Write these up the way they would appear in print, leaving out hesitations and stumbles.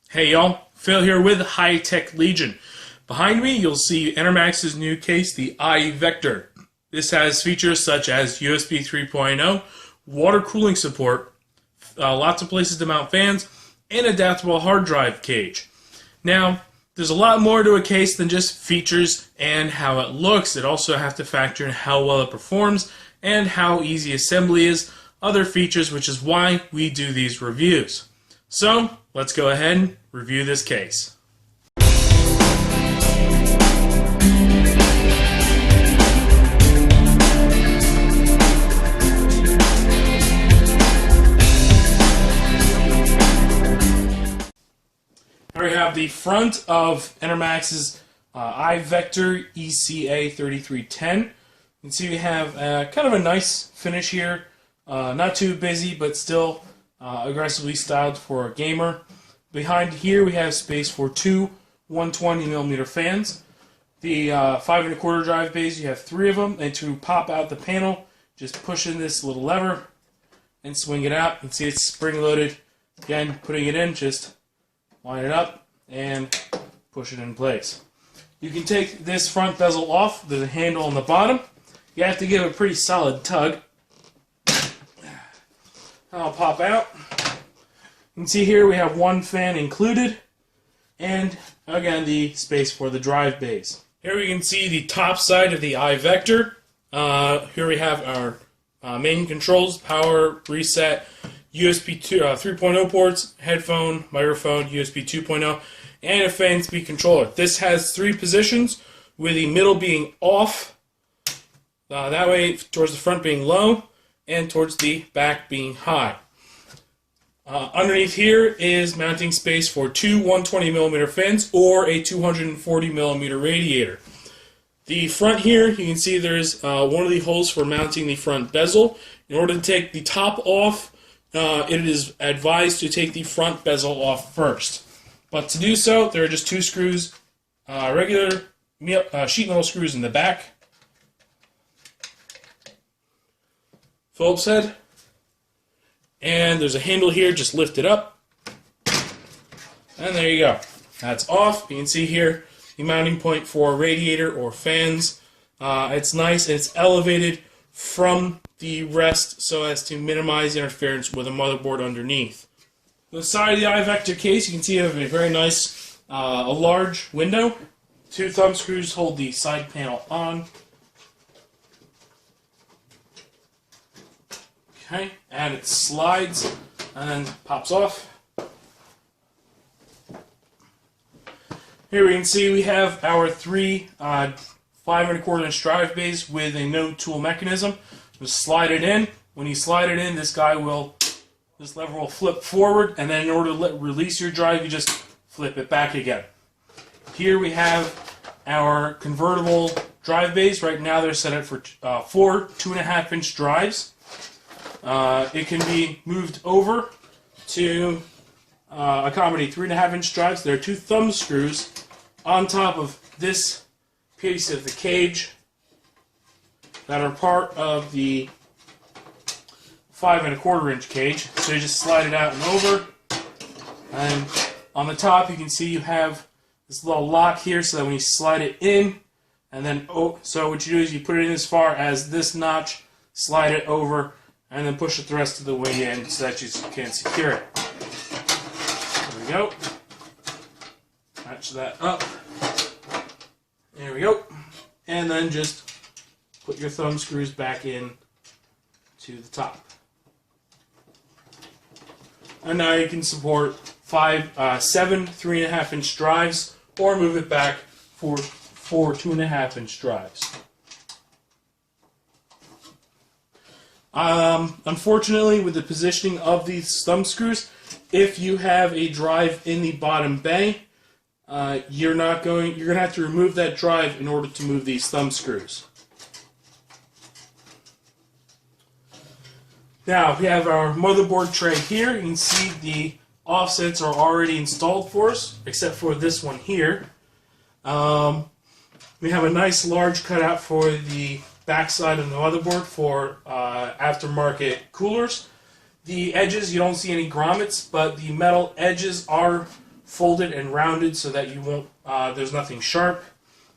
Hey y'all, Phil here with High Tech Legion. Behind me you'll see Enermax's new case, the iVektor. This has features such as USB 3.0, water cooling support, lots of places to mount fans, and adaptable hard drive cage. Now, there's a lot more to a case than just features and how it looks. It also has to factor in how well it performs and how easy assembly is, other features, which is why we do these reviews. So, let's go ahead and review this case. Here we have the front of Enermax's iVektor ECA3310. You can see we have kind of a nice finish here. Not too busy, but still aggressively styled for a gamer. Behind here we have space for two 120mm fans. The 5 1/4 drive bays, you have 3 of them, and to pop out the panel, just push in this little lever and swing it out. You can see it's spring loaded. Again, putting it in, just line it up and push it in place. You can take this front bezel off. There's a handle on the bottom. You have to give it a pretty solid tug. I'll pop out. You can see here we have one fan included, and again the space for the drive bays. Here we can see the top side of the iVektor. Here we have our main controls: power, reset, USB 3.0 ports, headphone, microphone, USB 2.0, and a fan speed controller. This has 3 positions, with the middle being off, that way towards the front being low, and towards the back being high. Underneath here is mounting space for 2 120mm fans or a 240mm radiator. The front here, you can see there's one of the holes for mounting the front bezel. In order to take the top off, it is advised to take the front bezel off first. But to do so, there are just 2 screws, regular sheet metal screws in the back. Phillips head, and there's a handle here, just lift it up, and there you go. That's off. You can see here the mounting point for radiator or fans. It's nice, and it's elevated from the rest so as to minimize interference with a motherboard underneath. The side of the iVektor case, you can see you have a very nice, a large window. 2 thumb screws hold the side panel on. Okay, and it slides and then pops off. Here we can see we have our 3 5 1/4 drive bays with a no tool mechanism. Just slide it in. When you slide it in, this lever will flip forward, and then in order to release your drive, you just flip it back again. Here we have our convertible drive bays. Right now they're set up for 4 2.5-inch drives. It can be moved over to accommodate 3.5-inch drives. There are 2 thumb screws on top of this piece of the cage that are part of the 5 1/4-inch cage. So you just slide it out and over. And on the top, you can see you have this little lock here, so that when you slide it in, and then so what you do is you put it in as far as this notch, slide it over, and then push it the rest of the way in so that you can secure it. There we go. Match that up. There we go. And then just put your thumb screws back in to the top. And now you can support 7 3.5-inch drives, or move it back for 4 2.5-inch drives. Unfortunately, with the positioning of these thumb screws, if you have a drive in the bottom bay, you're going to have to remove that drive in order to move these thumb screws. Now, we have our motherboard tray here. You can see the offsets are already installed for us, except for this one here. We have a nice large cutout for the backside of the motherboard for aftermarket coolers. The edges, you don't see any grommets, but the metal edges are folded and rounded so that you won't, there's nothing sharp.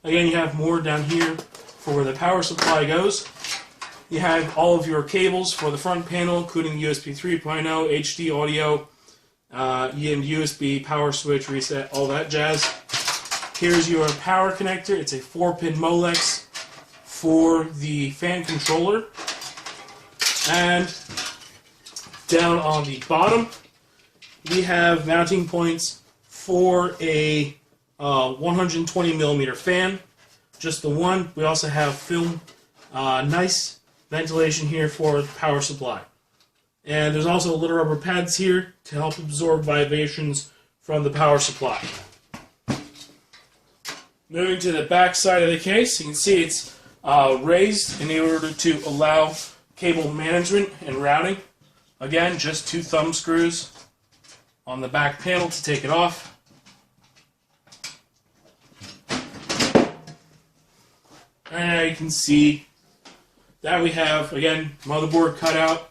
Again, you have more down here for where the power supply goes. You have all of your cables for the front panel, including USB 3.0, HD audio, and USB power switch, reset, all that jazz. Here's your power connector. It's a 4-pin Molex for the fan controller. And down on the bottom, we have mounting points for a 120mm fan. Just the one. We also have film, nice ventilation here for the power supply. And there's also little rubber pads here to help absorb vibrations from the power supply. Moving to the back side of the case, you can see it's raised in order to allow cable management and routing. Again, just 2 thumb screws on the back panel to take it off. And you can see that we have, again, motherboard cutout.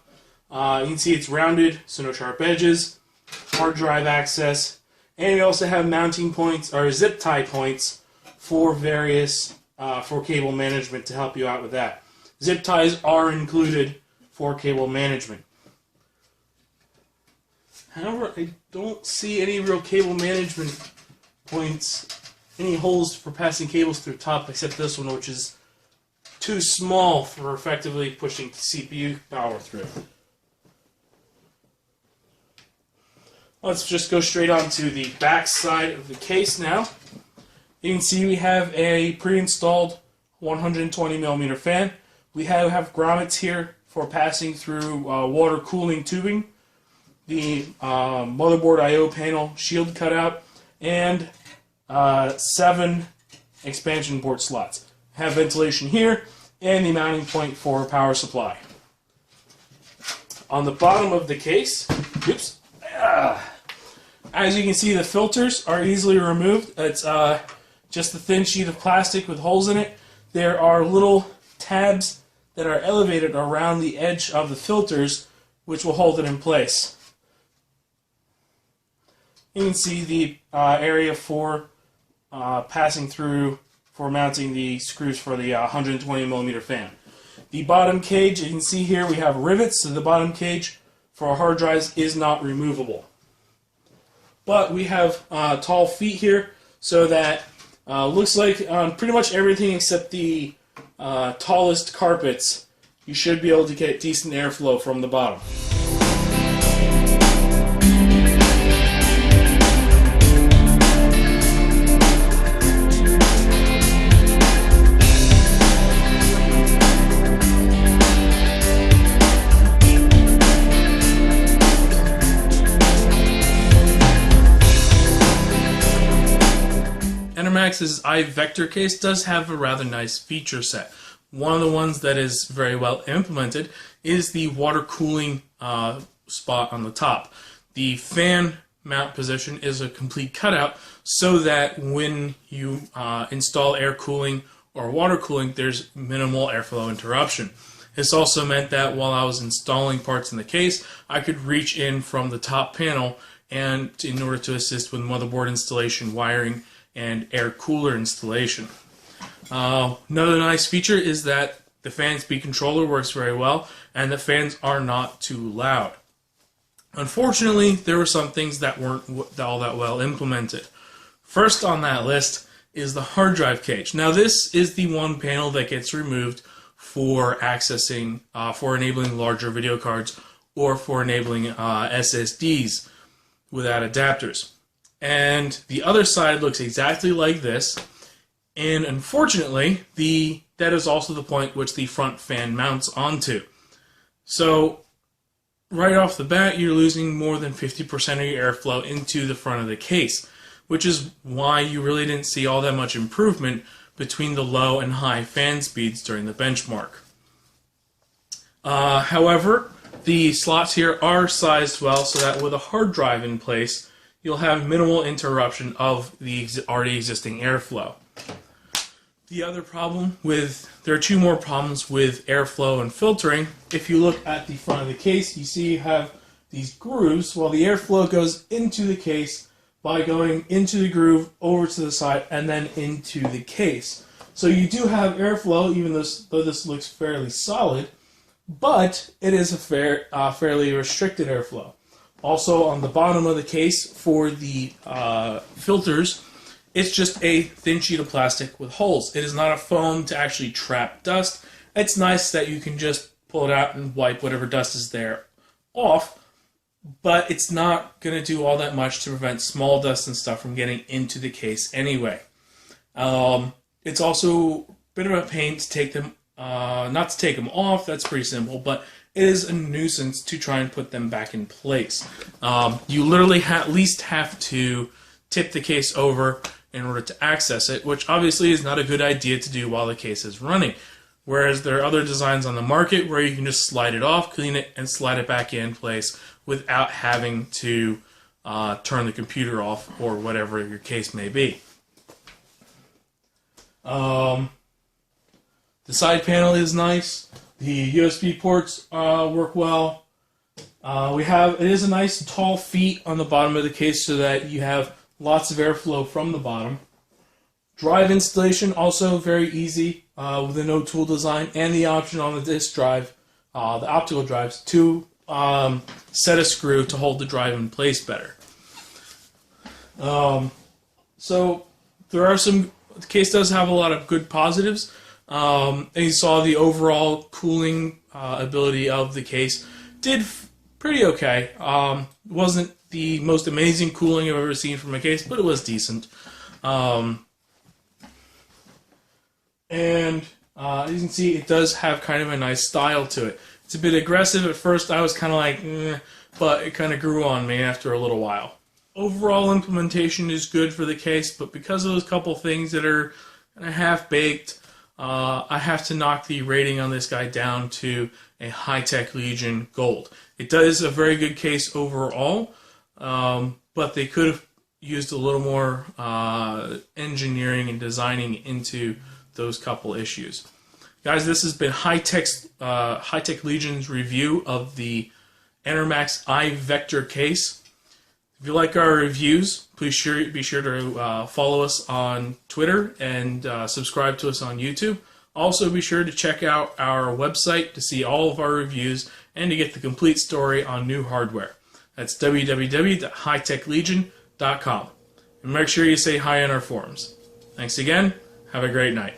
You can see it's rounded, so no sharp edges. Hard drive access. And we also have mounting points, or zip tie points, for various, for cable management to help you out with that. Zip ties are included for cable management. However, I don't see any real cable management points, any holes for passing cables through top, except this one, which is too small for effectively pushing CPU power through. Let's just go straight on to the back side of the case now. You can see we have a pre-installed 120mm fan. We have grommets here for passing through water cooling tubing, the motherboard I/O panel shield cutout, and 7 expansion port slots. Have ventilation here, and the mounting point for power supply. On the bottom of the case, oops, as you can see, the filters are easily removed. It's just a thin sheet of plastic with holes in it. There are little tabs that are elevated around the edge of the filters, which will hold it in place. You can see the area for passing through, for mounting the screws for the 120mm fan. The bottom cage, you can see here we have rivets, so the bottom cage for our hard drives is not removable. But we have tall feet here, so that looks like pretty much everything except the tallest carpets, you should be able to get decent airflow from the bottom. Enermax's iVektor case does have a rather nice feature set. One of the ones that is very well implemented is the water cooling spot on the top. The fan mount position is a complete cutout so that when you install air cooling or water cooling, there's minimal airflow interruption. This also meant that while I was installing parts in the case, I could reach in from the top panel and in order to assist with motherboard installation, wiring, and air cooler installation. Another nice feature is that the fan speed controller works very well and the fans are not too loud. Unfortunately, there were some things that weren't all that well implemented. First on that list is the hard drive cage. Now this is the one panel that gets removed for accessing, for enabling larger video cards or for enabling SSDs without adapters. And the other side looks exactly like this, and unfortunately that is also the point which the front fan mounts onto. So right off the bat you're losing more than 50% of your airflow into the front of the case, which is why you really didn't see all that much improvement between the low and high fan speeds during the benchmark. However, the slots here are sized well so that with a hard drive in place you'll have minimal interruption of the already existing airflow. The other problem there are 2 more problems with airflow and filtering. If you look at the front of the case, you see you have these grooves. While the airflow goes into the case, by going into the groove, over to the side, and then into the case. So you do have airflow, even though this looks fairly solid, but it is a fairly restricted airflow. Also, on the bottom of the case for the filters, it's just a thin sheet of plastic with holes. It is not a foam to actually trap dust. It's nice that you can just pull it out and wipe whatever dust is there off, but it's not going to do all that much to prevent small dust and stuff from getting into the case anyway. It's also a bit of a pain to take them, not to take them off, that's pretty simple, but it is a nuisance to try and put them back in place. You literally at least have to tip the case over in order to access it, which obviously is not a good idea to do while the case is running. Whereas there are other designs on the market where you can just slide it off, clean it, and slide it back in place without having to turn the computer off or whatever your case may be. The side panel is nice. The USB ports work well. It is a nice tall feet on the bottom of the case so that you have lots of airflow from the bottom. Drive installation also very easy with the no tool design and the option on the disk drive, the optical drives, to set a screw to hold the drive in place better. So there are the case does have a lot of good positives. And you saw the overall cooling ability of the case did pretty okay. Wasn't the most amazing cooling I've ever seen from a case, but it was decent. And as you can see, it does have kind of a nice style to it. It's a bit aggressive at first. I was kind of like, but it kind of grew on me after a little while. Overall implementation is good for the case, but because of those couple things that are kind of half-baked, I have to knock the rating on this guy down to a High-Tech Legion Gold. It does a very good case overall, but they could have used a little more engineering and designing into those couple issues. Guys, this has been High-Tech Legion's review of the Enermax iVektor case. If you like our reviews, please be sure to follow us on Twitter and subscribe to us on YouTube. Also, be sure to check out our website to see all of our reviews and to get the complete story on new hardware. That's www.hightechlegion.com. And make sure you say hi in our forums. Thanks again. Have a great night.